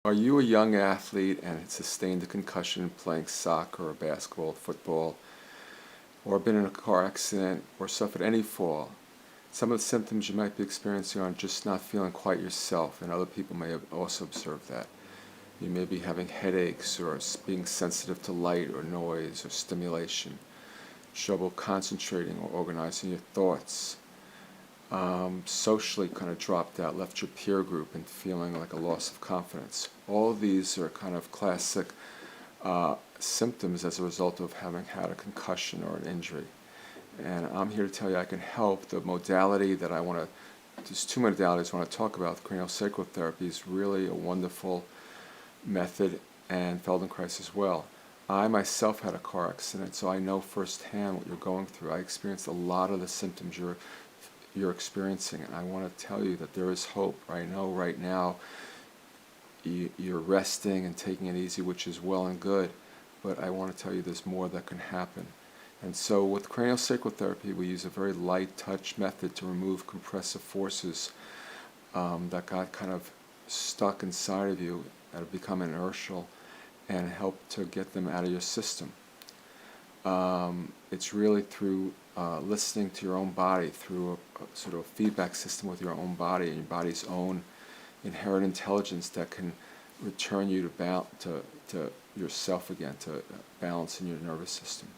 Are you a young athlete and had sustained a concussion playing soccer or basketball, football, or been in a car accident or suffered any fall? Some of the symptoms you might be experiencing are just not feeling quite yourself, and other people may have also observed that. You may be having headaches or being sensitive to light or noise or stimulation, trouble concentrating or organizing your thoughts, socially kind of dropped out, left your peer group and feeling like a loss of confidence. All of these are kind of classic symptoms as a result of having had a concussion or an injury. And I'm here to tell you I can help. The modality that there's two modalities I want to talk about. Craniosacral therapy is really a wonderful method, and Feldenkrais as well. I myself had a car accident, so I know firsthand what you're going through. I experienced a lot of the symptoms you're experiencing, and I want to tell you that there is hope. I know right now you're resting and taking it easy, which is well and good, but I want to tell you there's more that can happen. And so with craniosacral therapy, we use a very light touch method to remove compressive forces that got kind of stuck inside of you, that have become inertial, and help to get them out of your system. It's really through listening to your own body, through a sort of feedback system with your own body and your body's own inherent intelligence that can return you to yourself again, to balance in your nervous system.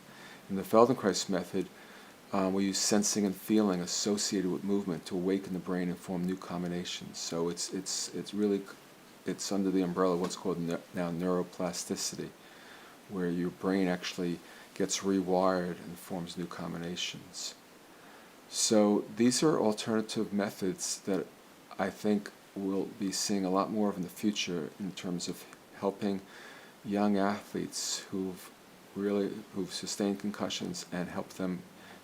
In the Feldenkrais method, we use sensing and feeling associated with movement to awaken the brain and form new combinations. So it's under the umbrella of what's called now neuroplasticity, where your brain actually gets rewired and forms new combinations. So these are alternative methods that I think we'll be seeing a lot more of in the future in terms of helping young athletes who've sustained concussions and help them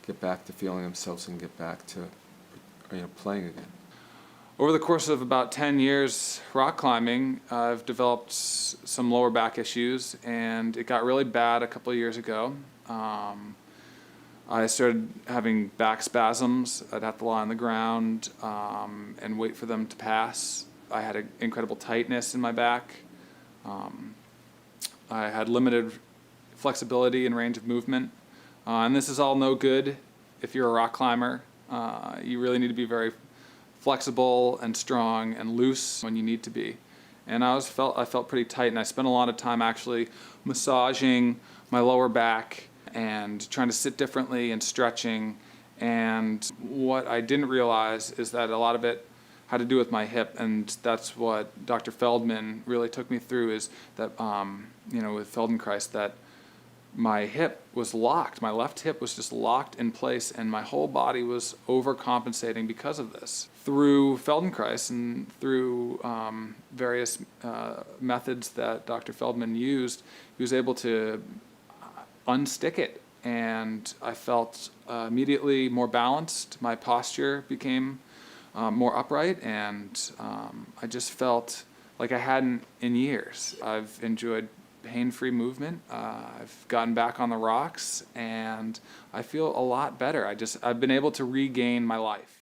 get back to feeling themselves and get back to playing again. Over the course of about 10 years rock climbing, I've developed some lower back issues, and it got really bad a couple of years ago. I started having back spasms. I'd have to lie on the ground and wait for them to pass. I had an incredible tightness in my back. I had limited flexibility and range of movement. And this is all no good if you're a rock climber. You really need to be very flexible and strong and loose when you need to be. And I felt pretty tight, and I spent a lot of time actually massaging my lower back and trying to sit differently and stretching. And what I didn't realize is that a lot of it had to do with my hip, and that's what Dr. Feldman really took me through, is that with Feldenkrais, that my hip was locked. My left hip was just locked in place, and my whole body was overcompensating because of this. Through Feldenkrais and through various methods that Dr. Feldman used, he was able to unstick it, and I felt immediately more balanced. My posture became more upright, and I just felt like I hadn't in years. I've enjoyed pain-free movement. I've gotten back on the rocks, and I feel a lot better. I've been able to regain my life.